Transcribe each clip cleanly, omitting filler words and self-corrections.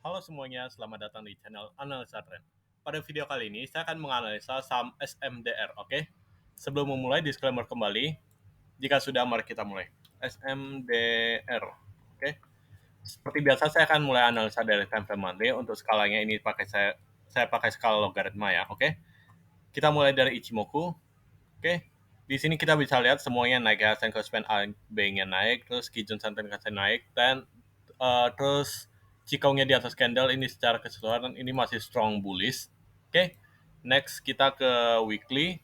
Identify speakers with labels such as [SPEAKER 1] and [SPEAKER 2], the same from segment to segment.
[SPEAKER 1] Halo semuanya, selamat datang di channel Analisa Trend. Pada video kali ini, saya akan menganalisa saham SMDR, oke? Sebelum memulai, disclaimer kembali. Jika sudah, mari kita mulai. SMDR, oke? Seperti biasa, saya akan mulai analisa dari time frame monthly. Untuk skalanya ini saya pakai skala logaritma ya, oke? Kita mulai dari Ichimoku, oke? Di sini kita bisa lihat semuanya naik ya, Senko Span A-nya naik, terus Kijun Santen naik, dan terus Cikongnya di atas candle ini secara keseluruhan ini masih strong bullish. Oke, next kita ke weekly.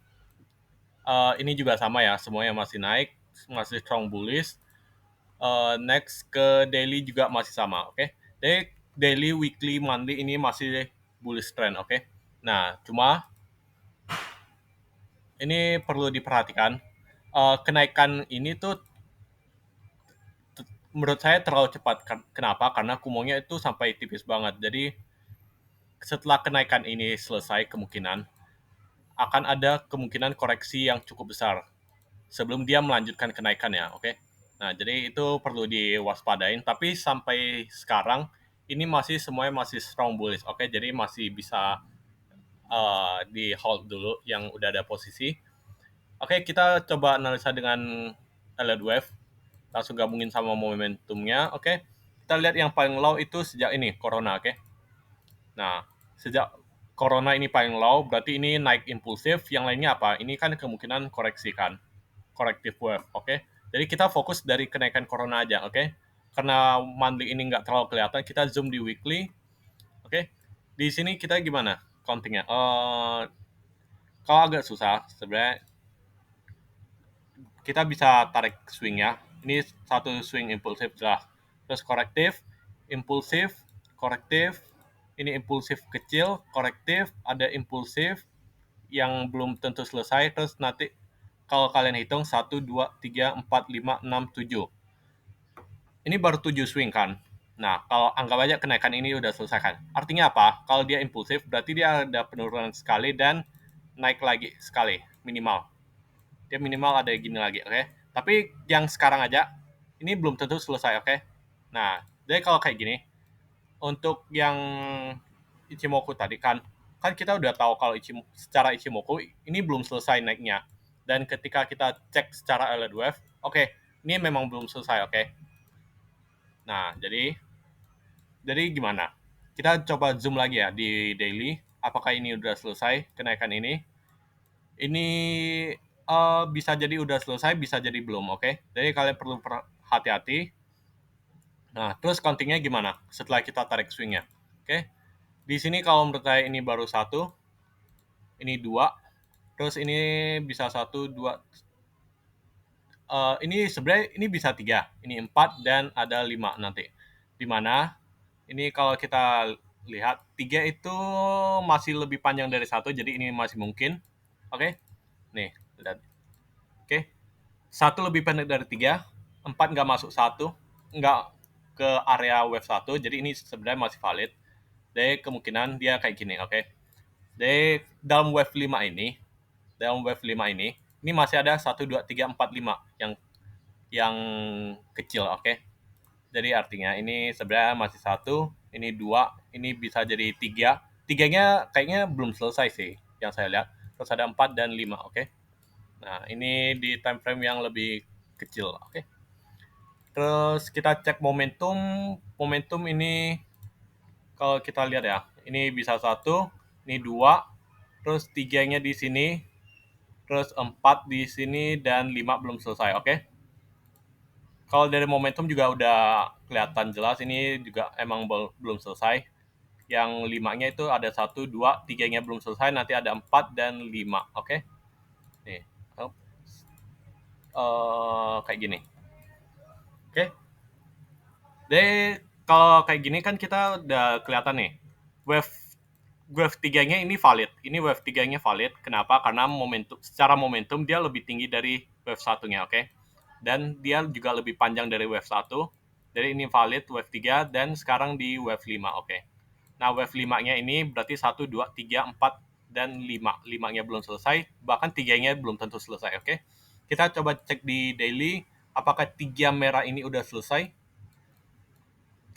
[SPEAKER 1] Ini juga sama ya, semuanya masih naik, masih strong bullish. Next ke daily juga masih sama. Oke, jadi daily, weekly, monthly ini masih bullish trend. Oke, nah cuma ini perlu diperhatikan. Kenaikan ini tuh menurut saya terlalu cepat. Kenapa? Karena kumonya itu sampai tipis banget. Jadi setelah kenaikan ini selesai, kemungkinan akan ada kemungkinan koreksi yang cukup besar sebelum dia melanjutkan kenaikannya. Oke. Nah, jadi itu perlu diwaspadain. Tapi sampai sekarang ini masih semuanya masih strong bullish. Oke, jadi masih bisa di hold dulu yang udah ada posisi. Oke, kita coba analisa dengan Elliott Wave. Langsung gabungin sama momentumnya. Oke, kita lihat yang paling low itu sejak ini Corona. Oke. Nah, sejak Corona ini paling low, berarti ini naik impulsif. Yang lainnya apa? Ini kan kemungkinan koreksi kan, corrective wave. Oke. Jadi kita fokus dari kenaikan Corona aja. Oke. Karena monthly ini nggak terlalu kelihatan, kita zoom di weekly. Oke. Di sini kita gimana countingnya? Kalau agak susah, sebenarnya kita bisa tarik swing ya. Ini satu swing impulsif jelas. Terus korektif, impulsif, korektif. Ini impulsif kecil, korektif, ada impulsif yang belum tentu selesai. Terus nanti kalau kalian hitung 1, 2, 3, 4, 5, 6, 7. Ini baru 7 swing kan. Nah, kalau anggap aja kenaikan ini udah selesai kan. Artinya apa? Kalau dia impulsif, berarti dia ada penurunan sekali dan naik lagi sekali, minimal. Dia minimal ada gini lagi, oke? Tapi yang sekarang aja, ini belum tentu selesai, oke? Nah, jadi kalau kayak gini, untuk yang Ichimoku tadi kan kita udah tahu kalau secara Ichimoku ini belum selesai naiknya. Dan ketika kita cek secara Elliott Wave, oke, ini memang belum selesai, oke? Nah, jadi gimana? Kita coba zoom lagi ya di daily. Apakah ini udah selesai kenaikan ini? Ini bisa jadi udah selesai, bisa jadi belum, oke? Jadi kalian perlu hati-hati. Nah, terus countingnya gimana setelah kita tarik swingnya? Oke, di sini kalau menurut saya ini baru satu, ini dua, terus ini bisa satu, dua, ini sebenarnya ini bisa tiga, ini empat dan ada lima nanti. Dimana ini kalau kita lihat tiga itu masih lebih panjang dari satu, jadi ini masih mungkin. Oke, nih lihat. Oke, satu lebih pendek dari tiga, empat nggak masuk satu, nggak ke area wave satu, jadi ini sebenarnya masih valid. Jadi kemungkinan dia kayak gini, oke. Jadi dalam wave 5 ini masih ada satu 2 3 4 5 yang kecil, oke. Jadi artinya ini sebenarnya masih satu, ini dua, ini bisa jadi tiga. Tiganya kayaknya belum selesai sih yang saya lihat. Terus ada 4 dan 5, oke. Nah, ini di time frame yang lebih kecil, oke. Terus kita cek momentum. Momentum ini kalau kita lihat ya, ini bisa satu, ini dua, terus tiganya di sini, terus empat di sini, dan lima belum selesai, oke? Kalau dari momentum juga udah kelihatan jelas, ini juga emang belum selesai. Yang limanya itu ada satu, dua, tiganya belum selesai, nanti ada empat dan lima, oke? Nih, kayak gini, oke? Jadi kalau kayak gini kan kita udah kelihatan nih, wave wave 3-nya ini valid. Ini wave 3-nya valid. Kenapa? Karena secara momentum dia lebih tinggi dari wave satunya, oke? Dan dia juga lebih panjang dari wave satu. Jadi ini valid wave 3 dan sekarang di wave 5, oke? Nah, wave 5-nya ini berarti satu, 2, 3, 4 dan 5. 5-nya belum selesai, bahkan 3-nya belum tentu selesai, oke? Kita coba cek di daily apakah 3 merah ini udah selesai.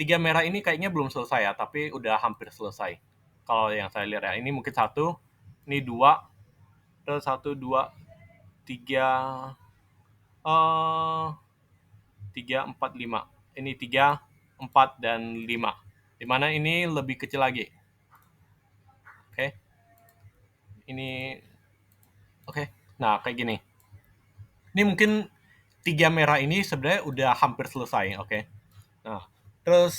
[SPEAKER 1] tiga merah ini kayaknya belum selesai ya, tapi udah hampir selesai. Kalau yang saya lihat ya, ini mungkin satu, ini dua, terus satu, dua, tiga, eh tiga, empat, lima. Ini tiga, empat, dan lima. Dimana ini lebih kecil lagi. Oke, ini oke. Nah, kayak gini. Ini mungkin tiga merah ini sebenarnya udah hampir selesai, oke. Nah, terus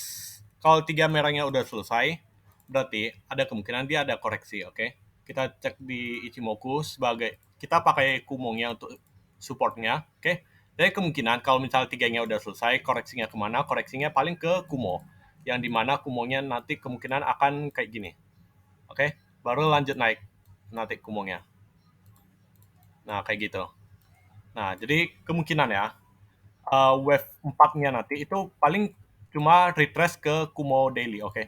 [SPEAKER 1] kalau tiga merahnya udah selesai, berarti ada kemungkinan dia ada koreksi, oke. Kita cek di Ichimoku sebagai kita pakai Kumongnya untuk supportnya, oke. Jadi kemungkinan kalau misalnya tiganya udah selesai, koreksinya kemana? Koreksinya paling ke Kumo, yang dimana Kumonya nanti kemungkinan akan kayak gini, oke. Baru lanjut naik nanti Kumonya. Nah, kayak gitu. Nah, jadi kemungkinan ya, wave 4-nya nanti itu paling cuma retrace ke Kumo Daily, oke.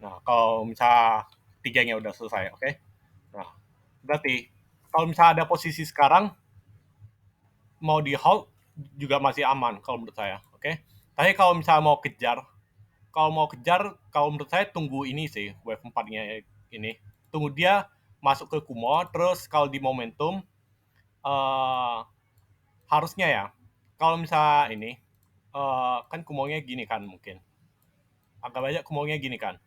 [SPEAKER 1] Nah, kalau misal tiganya udah selesai, oke. Nah, berarti kalau misal ada posisi sekarang mau di hold juga masih aman kalau menurut saya, oke. Tapi kalau misal mau kejar, kalau menurut saya tunggu ini sih wave 4-nya ini. Tunggu dia masuk ke Kumo, terus kalau di momentum eh harusnya ya. Kalau misal ini kan Kumonya gini kan mungkin. Anggap aja Kumonya gini kan.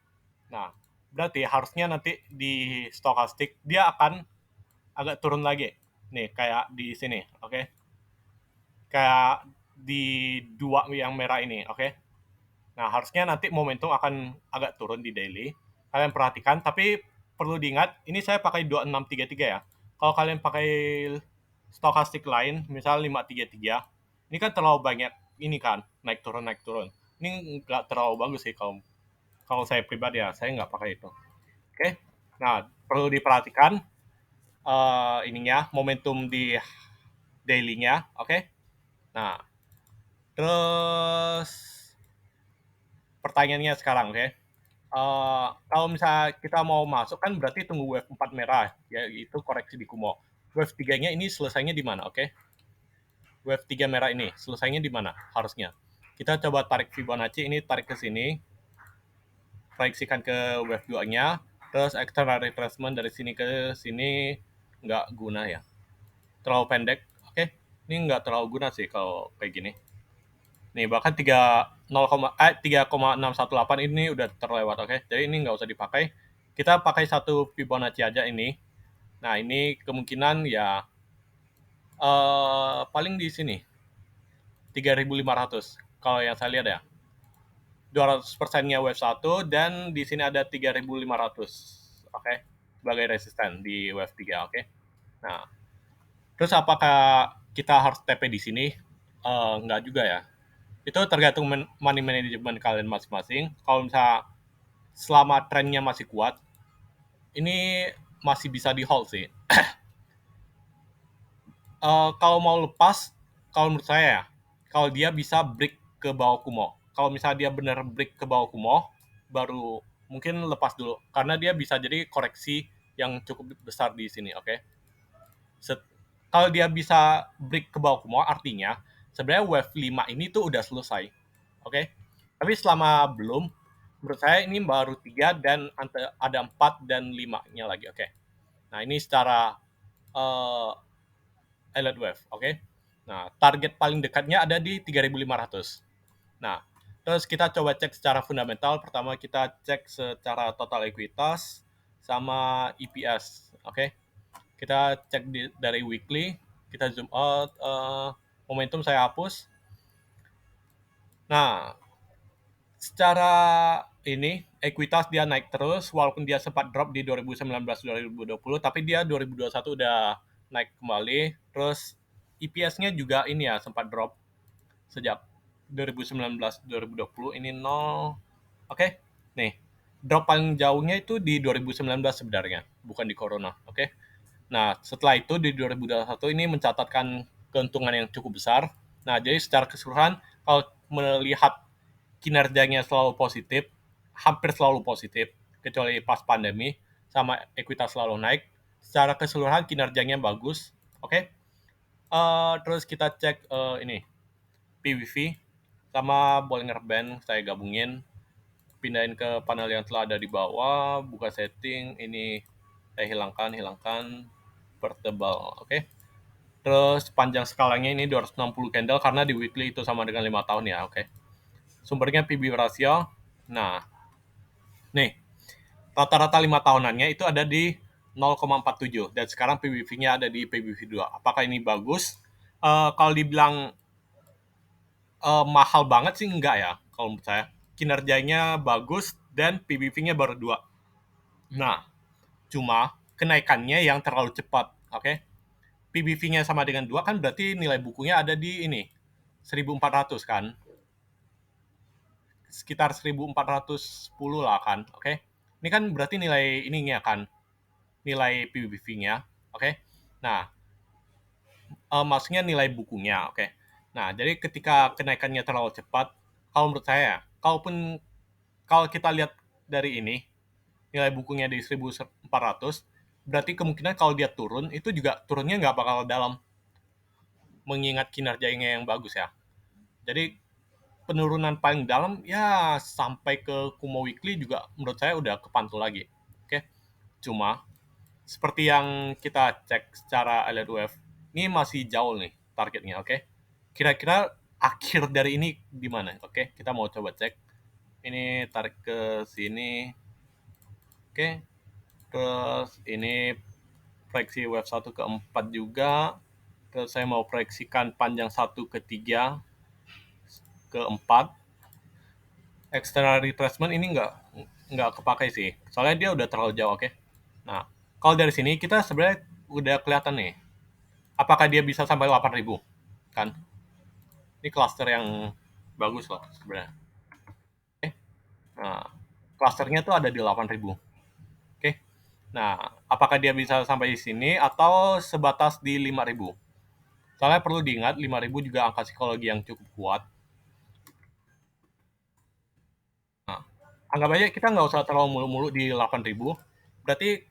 [SPEAKER 1] Nah, berarti harusnya nanti di stokastik dia akan agak turun lagi. Nih, kayak di sini, oke? Kayak di dua yang merah ini, oke? Nah, harusnya nanti momentum akan agak turun di daily. Kalian perhatikan, tapi perlu diingat, ini saya pakai 2633 ya. Kalau kalian pakai stokastik lain, misal 533, ini kan terlalu banyak ini kan, naik turun naik turun. Ini nggak terlalu bagus sih kalau kalau saya pribadi ya, saya nggak pakai itu. Oke, nah perlu diperhatikan ininya momentum di daily-nya, oke. Nah, terus pertanyaannya sekarang, oke. Kalau misalnya kita mau masuk kan berarti tunggu wave 4 merah, yaitu koreksi di Kumo. Wave 3-nya ini selesainya di mana, oke? Wave 3 merah ini selesainya di mana harusnya? Kita coba tarik Fibonacci, ini tarik ke sini, proyeksikan ke wave 2-nya, terus external retracement dari sini ke sini nggak guna ya. Terlalu pendek, oke. Ini nggak terlalu guna sih kalau kayak gini. Nih bahkan 3,618 ini udah terlewat, oke. Jadi ini nggak usah dipakai. Kita pakai satu Fibonacci aja ini. Nah ini kemungkinan ya paling di sini 3.500 kalau yang saya lihat ya. 200%-nya wave 1 dan di sini ada 3.500, oke, sebagai resisten di wave 3, oke. Nah, terus apakah kita harus TP di sini? Enggak juga ya. Itu tergantung money management kalian masing-masing. Kalau misalnya selama trennya masih kuat, ini masih bisa di hold sih. Kalau mau lepas, kalau menurut saya ya, kalau dia bisa break ke bawah Kumo. Kalau misalnya dia benar break ke bawah Kumo, baru mungkin lepas dulu. Karena dia bisa jadi koreksi yang cukup besar di sini, oke? Okay? Kalau dia bisa break ke bawah Kumo, artinya sebenarnya wave 5 ini tuh udah selesai, oke? Okay? Tapi selama belum, menurut saya ini baru 3 dan ada 4 dan 5-nya lagi, oke? Okay? Nah, ini secara Elliott Wave, oke? Nah, target paling dekatnya ada di 3.500. Nah, terus kita coba cek secara fundamental. Pertama kita cek secara total ekuitas sama EPS, oke? Kita cek dari weekly, kita zoom out, momentum saya hapus. Nah, secara ini ekuitas dia naik terus walaupun dia sempat drop di 2019-2020, tapi dia 2021 udah naik kembali. Terus EPS-nya juga ini ya sempat drop sejak 2019-2020 ini 0. Oke. Nih, drop paling jauhnya itu di 2019 sebenarnya, bukan di corona, oke. Nah, setelah itu di 2021 ini mencatatkan keuntungan yang cukup besar. Nah, jadi secara keseluruhan kalau melihat kinerjanya selalu positif, hampir selalu positif, kecuali pas pandemi, sama ekuitas selalu naik. Secara keseluruhan kinerjanya bagus, oke. Terus kita cek ini PVV sama Bollinger Band saya gabungin. pindahin ke panel yang telah ada di bawah, buka setting, ini saya hilangkan, pertebal, oke. Terus panjang skalanya ini 260 candle karena di weekly itu sama dengan 5 tahun ya, oke. Sumbernya PB ratio. Nah, nih, rata-rata 5 tahunannya itu ada di 0,47 dan sekarang PBV-nya ada di PBV2. Apakah ini bagus? Kalau dibilang mahal banget sih enggak ya, kalau menurut saya. Kinerjanya bagus dan PBV-nya baru 2. Nah, cuma kenaikannya yang terlalu cepat, oke? PBV-nya sama dengan 2 kan berarti nilai bukunya ada di ini, 1.400 kan? Sekitar 1.410 lah kan, oke? Ini kan berarti nilai ininya kan, nilai PBV-nya, oke? Nah, maksudnya nilai bukunya, oke? Nah, jadi ketika kenaikannya terlalu cepat, kalau menurut saya, kalau kita lihat dari ini, nilai bukunya di 1.400, berarti kemungkinan kalau dia turun, itu juga turunnya nggak bakal dalam, mengingat kinerjanya yang bagus ya. Jadi penurunan paling dalam ya sampai ke Kumo Weekly juga menurut saya udah kepantul lagi. Oke. Cuma seperti yang kita cek secara Elliott Wave, ini masih jauh nih targetnya, oke. Kira-kira akhir dari ini di mana? Oke, kita mau coba cek. Ini tarik ke sini. Oke. Terus ini proyeksi wave 1 ke 4 juga. Terus saya mau proyeksikan panjang 1 ke 3 ke 4. External retracement ini nggak kepakai sih. Soalnya dia udah terlalu jauh, oke. Nah, kalau dari sini kita sebenarnya udah kelihatan nih. Apakah dia bisa sampai 8.000? Kan? Ini cluster yang bagus loh sebenarnya. Oke. Nah, clusternya tuh ada di 8.000. Oke. Nah, apakah dia bisa sampai di sini atau sebatas di 5.000? Soalnya perlu diingat 5.000 juga angka psikologi yang cukup kuat. Nah, anggap aja kita nggak usah terlalu mulu-mulu di 8.000. Berarti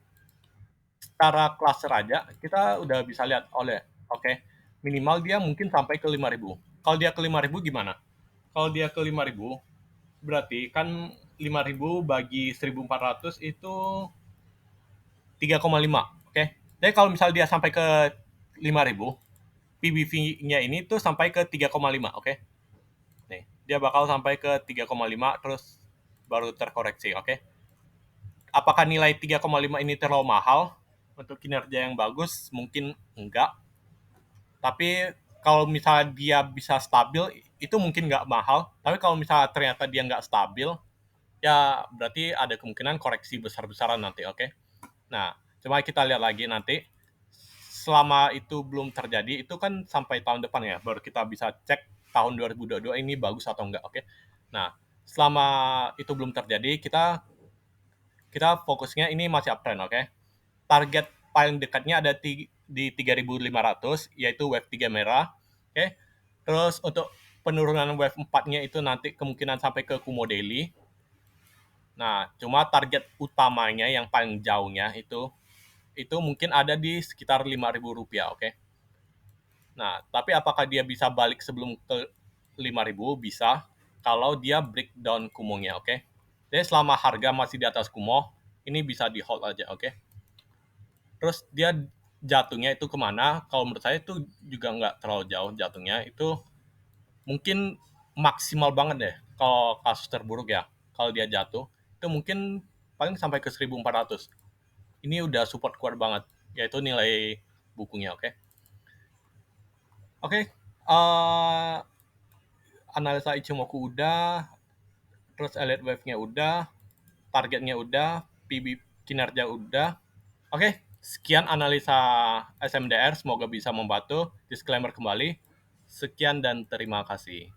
[SPEAKER 1] secara cluster aja kita udah bisa lihat oke, minimal dia mungkin sampai ke 5.000. Kalau dia ke 5.000 gimana? Kalau dia ke 5.000 berarti kan 5.000 bagi 1.400 itu 3,5, oke. Jadi kalau misal dia sampai ke 5.000, PBV-nya ini tuh sampai ke 3,5, oke. Nih, dia bakal sampai ke 3,5 terus baru terkoreksi, oke. Apakah nilai 3,5 ini terlalu mahal untuk kinerja yang bagus? Mungkin enggak. Tapi kalau misalnya dia bisa stabil, itu mungkin nggak mahal. Tapi kalau misalnya ternyata dia nggak stabil, ya berarti ada kemungkinan koreksi besar-besaran nanti, oke? Nah, coba kita lihat lagi nanti. Selama itu belum terjadi, itu kan sampai tahun depan ya, baru kita bisa cek tahun 2022 ini bagus atau enggak, oke? Nah, selama itu belum terjadi, kita fokusnya ini masih uptrend, oke? Target paling dekatnya ada di 3.500, yaitu wave 3 merah, oke? Terus untuk penurunan wave 4-nya itu nanti kemungkinan sampai ke Kumo Daily. Nah, cuma target utamanya yang paling jauhnya itu mungkin ada di sekitar 5.000 rupiah, oke? Nah, tapi apakah dia bisa balik sebelum ke 5.000? Bisa, kalau dia breakdown Kumonya, oke? Jadi selama harga masih di atas Kumo, ini bisa di hold aja, oke? Terus dia jatuhnya itu kemana? Kalau menurut saya itu juga nggak terlalu jauh jatuhnya. Itu mungkin maksimal banget deh kalau kasus terburuk ya. Kalau dia jatuh, itu mungkin paling sampai ke 1.400. Ini udah support kuat banget, yaitu nilai bukunya, oke? Oke, analisa Ichimoku udah, terus Elliott Wave-nya udah, targetnya udah, PB kinerja udah. Oke, sekian analisa SMDR, semoga bisa membantu. Disclaimer kembali. Sekian dan terima kasih.